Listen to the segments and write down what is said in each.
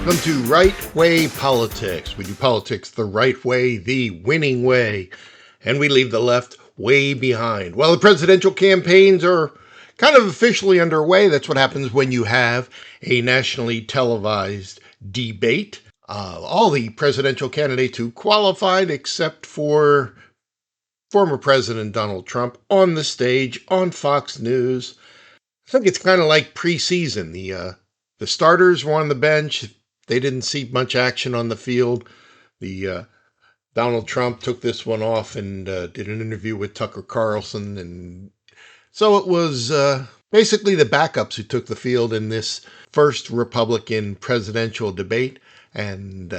Welcome to Right Way Politics. We do politics the right way, the winning way, and we leave the left way behind. Well, the presidential campaigns are kind of officially underway. That's what happens when you have a nationally televised debate. All the presidential candidates who qualified, except for former President Donald Trump, on the stage on Fox News. I think it's kind of like preseason. The starters were on the bench. They didn't see much action on the field. The Donald Trump took this one off and did an interview with Tucker Carlson, and so it was basically the backups who took the field in this first Republican presidential debate, and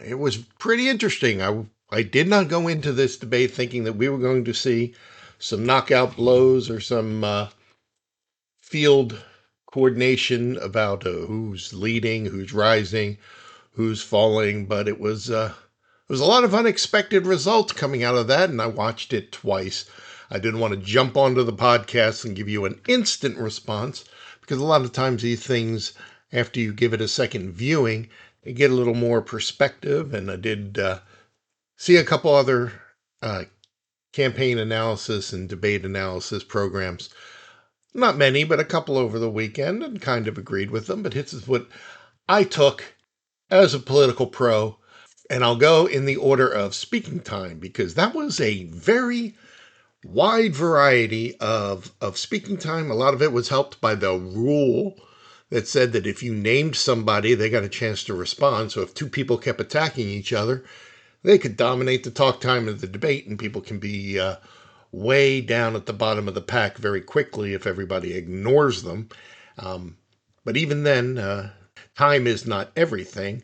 it was pretty interesting. I did not go into this debate thinking that we were going to see some knockout blows or some field coordination about who's leading, who's rising, who's falling, but it was a lot of unexpected results coming out of that, and I watched it twice. I didn't want to jump onto the podcast and give you an instant response, because a lot of times these things, after you give it a second viewing, you get a little more perspective, and I did see a couple other campaign analysis and debate analysis programs. Not many, but a couple over the weekend, and kind of agreed with them. But this is what I took as a political pro. And I'll go in the order of speaking time, because that was a very wide variety of speaking time. A lot of it was helped by the rule that said that if you named somebody, they got a chance to respond. So if two people kept attacking each other, they could dominate the talk time of the debate, and people can be way down at the bottom of the pack very quickly if everybody ignores them. But even then, time is not everything,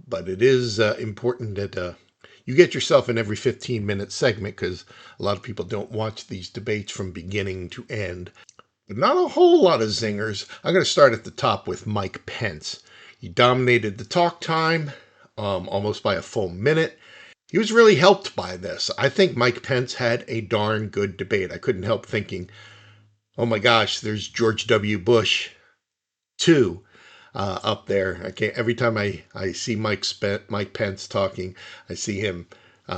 but it is important that you get yourself in every 15-minute segment, because a lot of people don't watch these debates from beginning to end. But not a whole lot of zingers. I'm going to start at the top with Mike Pence. He dominated the talk time almost by a full minute. He was really helped by this. I think Mike Pence had a darn good debate. I couldn't help thinking, oh my gosh, there's George W. Bush, too, up there. Every time I see Mike Pence talking, I see him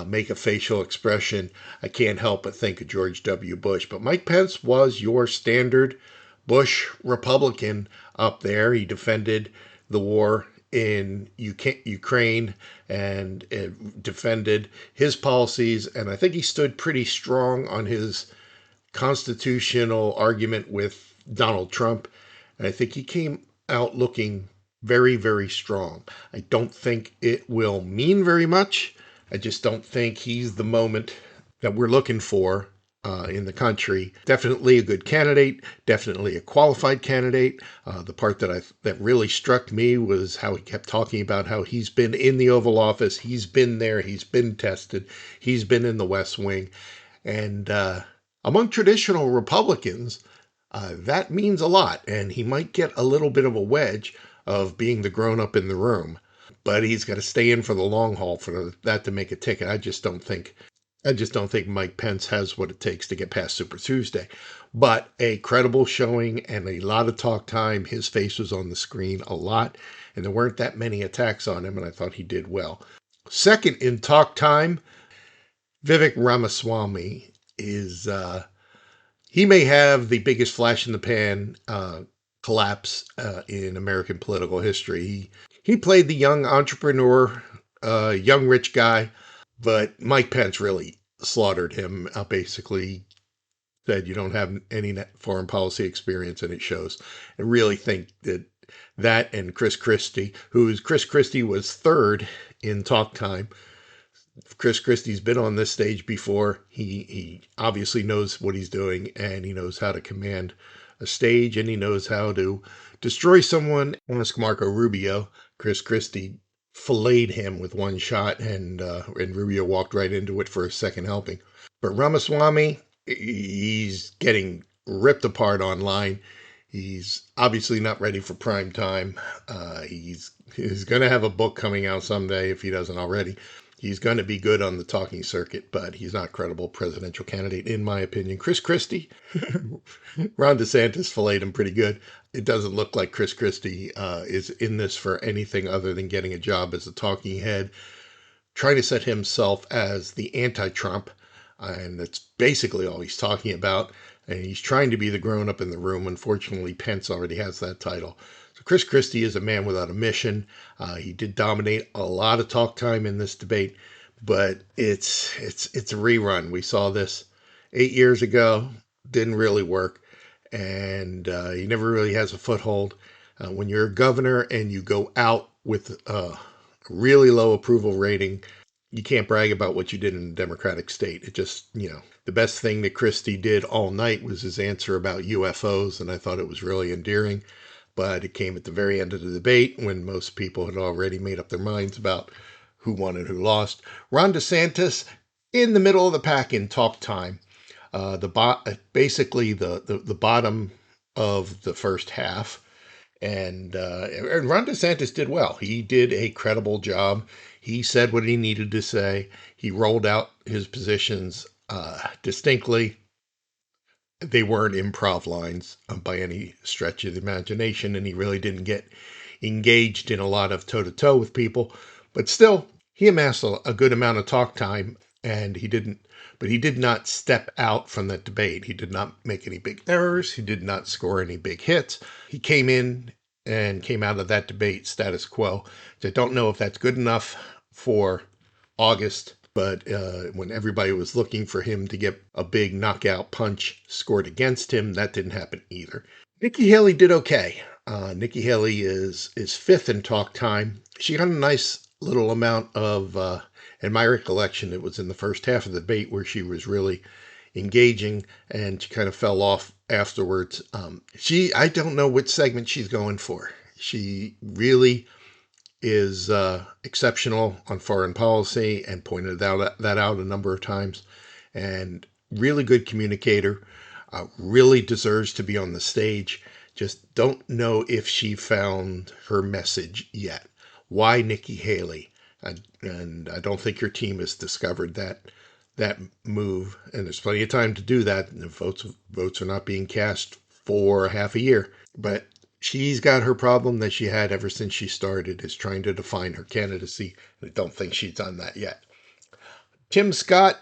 make a facial expression. I can't help but think of George W. Bush. But Mike Pence was your standard Bush Republican up there. He defended the war in Ukraine and defended his policies, and I think he stood pretty strong on his constitutional argument with Donald Trump, and I think he came out looking very, very strong. I don't think it will mean very much. I just don't think he's the moment that we're looking for in the country. Definitely a good candidate, definitely a qualified candidate. The part that really struck me was how he kept talking about how he's been in the Oval Office, he's been there, he's been tested, he's been in the West Wing. And among traditional Republicans, that means a lot, and he might get a little bit of a wedge of being the grown-up in the room. But he's got to stay in for the long haul for that to make a ticket. I just don't think Mike Pence has what it takes to get past Super Tuesday. But a credible showing and a lot of talk time. His face was on the screen a lot, and there weren't that many attacks on him, and I thought he did well. Second in talk time, Vivek Ramaswamy is, he may have the biggest flash in the pan collapse in American political history. He played the young entrepreneur, young rich guy, but Mike Pence really slaughtered him, basically said you don't have any foreign policy experience, and it shows. I really think that and Chris Christie was third in talk time. Chris Christie's been on this stage before. He obviously knows what he's doing, and he knows how to command a stage, and he knows how to destroy someone. Ask Marco Rubio. Chris Christie filleted him with one shot, and Rubio walked right into it for a second helping. But Ramaswamy, he's getting ripped apart online. He's obviously not ready for prime time. He's going to have a book coming out someday if he doesn't already. He's going to be good on the talking circuit, but he's not a credible presidential candidate, in my opinion. Chris Christie, Ron DeSantis filleted him pretty good. It doesn't look like Chris Christie is in this for anything other than getting a job as a talking head, trying to set himself as the anti-Trump, and that's basically all he's talking about. And he's trying to be the grown-up in the room. Unfortunately, Pence already has that title. So Chris Christie is a man without a mission. He did dominate a lot of talk time in this debate, but it's a rerun. We saw this 8 years ago. Didn't really work, and he never really has a foothold. When you're a governor and you go out with really low approval rating, you can't brag about what you did in a Democratic state. It just, the best thing that Christie did all night was his answer about UFOs, and I thought it was really endearing. But it came at the very end of the debate when most people had already made up their minds about who won and who lost. Ron DeSantis in the middle of the pack in talk time. Basically the bottom of the first half. And Ron DeSantis did well. He did a credible job. He said what he needed to say. He rolled out his positions distinctly. They weren't improv lines by any stretch of the imagination, and he really didn't get engaged in a lot of toe-to-toe with people. But still, he amassed a good amount of talk time, and he did not step out from that debate. He did not make any big errors. He did not score any big hits. He came in and came out of that debate status quo. So I don't know if that's good enough for August, but when everybody was looking for him to get a big knockout punch scored against him, that didn't happen either. Nikki Haley did okay. Nikki Haley is fifth in talk time. She got a nice little amount of, in my recollection, it was in the first half of the debate where she was really engaging, and she kind of fell off afterwards. I don't know which segment she's going for. She really is exceptional on foreign policy and pointed that out a number of times, and really good communicator, really deserves to be on the stage. Just don't know if she found her message yet. Why Nikki Haley? And I don't think your team has discovered that move, and there's plenty of time to do that. And votes are not being cast for half a year, but she's got her problem that she had ever since she started, is trying to define her candidacy. And I don't think she's done that yet. Tim Scott,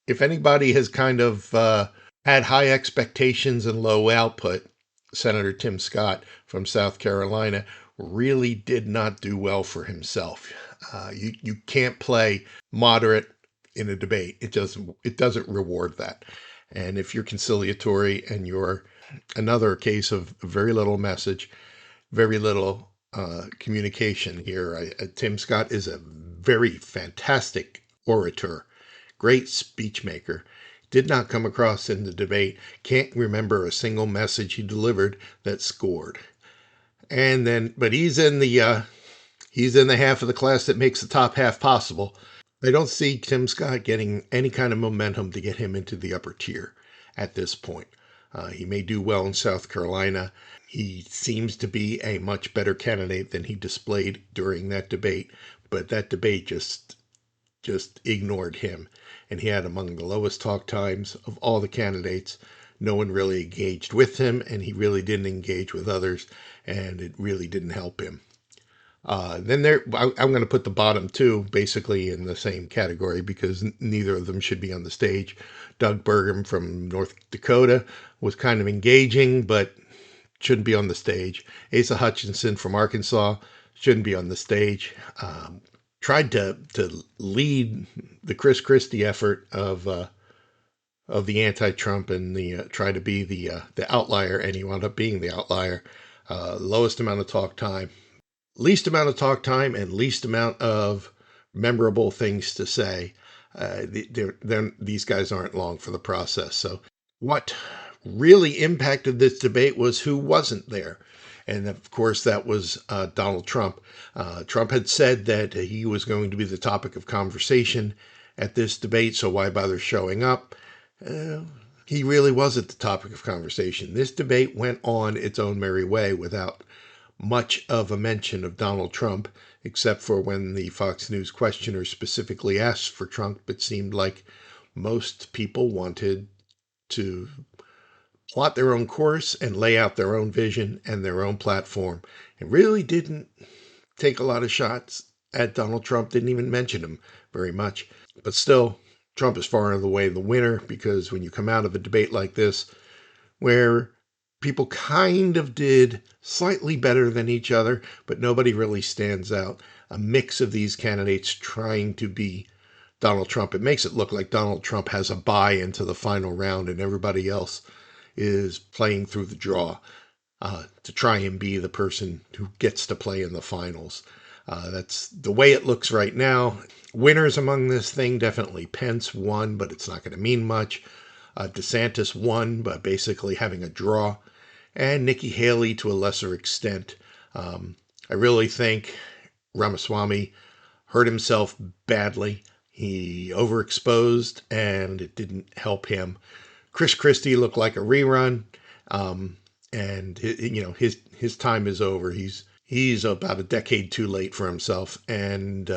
if anybody has kind of had high expectations and low output, Senator Tim Scott from South Carolina really did not do well for himself. You can't play moderate in a debate. It doesn't reward that. And if you're conciliatory and you're another case of very little message, very little communication here. Tim Scott is a very fantastic orator, great speech maker. Did not come across in the debate. Can't remember a single message he delivered that scored. And then, but he's in the half of the class that makes the top half possible. I don't see Tim Scott getting any kind of momentum to get him into the upper tier at this point. He may do well in South Carolina. He seems to be a much better candidate than he displayed during that debate, but that debate just ignored him, and he had among the lowest talk times of all the candidates. No one really engaged with him, and he really didn't engage with others, and it really didn't help him. I'm going to put the bottom two basically in the same category because neither of them should be on the stage. Doug Burgum from North Dakota was kind of engaging, but shouldn't be on the stage. Asa Hutchinson from Arkansas shouldn't be on the stage. Tried to lead the Chris Christie effort of the anti-Trump and try to be the outlier, and he wound up being the outlier. Lowest amount of talk time. Least amount of talk time and least amount of memorable things to say. These guys aren't long for the process. So what really impacted this debate was who wasn't there. And of course, that was Donald Trump. Trump had said that he was going to be the topic of conversation at this debate, so why bother showing up? He really wasn't the topic of conversation. This debate went on its own merry way without much of a mention of Donald Trump, except for when the Fox News questioner specifically asked for Trump. It seemed like most people wanted to plot their own course and lay out their own vision and their own platform, and really didn't take a lot of shots at Donald Trump, didn't even mention him very much. But still, Trump is far and away the winner, because when you come out of a debate like this, where people kind of did slightly better than each other, but nobody really stands out, a mix of these candidates trying to be Donald Trump, it makes it look like Donald Trump has a bye into the final round and everybody else is playing through the draw to try and be the person who gets to play in the finals. That's the way it looks right now. Winners among this thing, definitely Pence won, but it's not going to mean much. DeSantis won by basically having a draw, and Nikki Haley to a lesser extent. I really think Ramaswamy hurt himself badly. He overexposed, and it didn't help him. Chris Christie looked like a rerun, and his time is over. He's about a decade too late for himself, and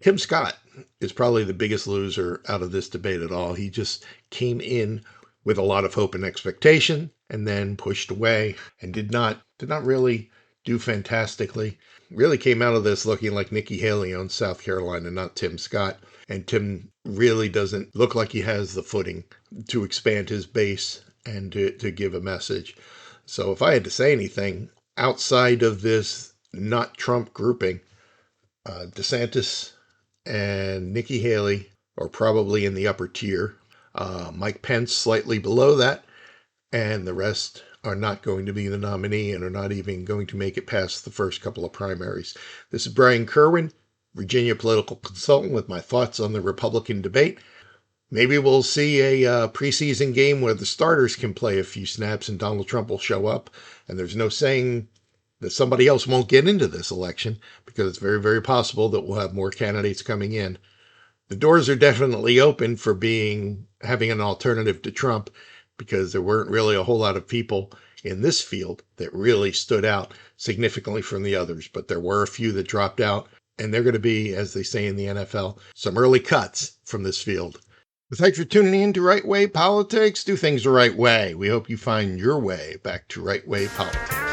Tim Scott is probably the biggest loser out of this debate at all. He just came in with a lot of hope and expectation, and then pushed away, and did not really do fantastically. Really came out of this looking like Nikki Haley owns South Carolina, not Tim Scott. And Tim really doesn't look like he has the footing to expand his base and to give a message. So if I had to say anything outside of this not Trump grouping, DeSantis and Nikki Haley are probably in the upper tier. Mike Pence slightly below that, and the rest are not going to be the nominee and are not even going to make it past the first couple of primaries. This is Brian Kirwin, Virginia political consultant, with my thoughts on the Republican debate. Maybe we'll see a preseason game where the starters can play a few snaps and Donald Trump will show up, and there's no saying that somebody else won't get into this election, because it's very, very possible that we'll have more candidates coming in. The doors are definitely open for having an alternative to Trump, because there weren't really a whole lot of people in this field that really stood out significantly from the others. But there were a few that dropped out, and they're going to be, as they say in the NFL, some early cuts from this field. Well, thanks for tuning in to Right Way Politics. Do things the right way. We hope you find your way back to Right Way Politics.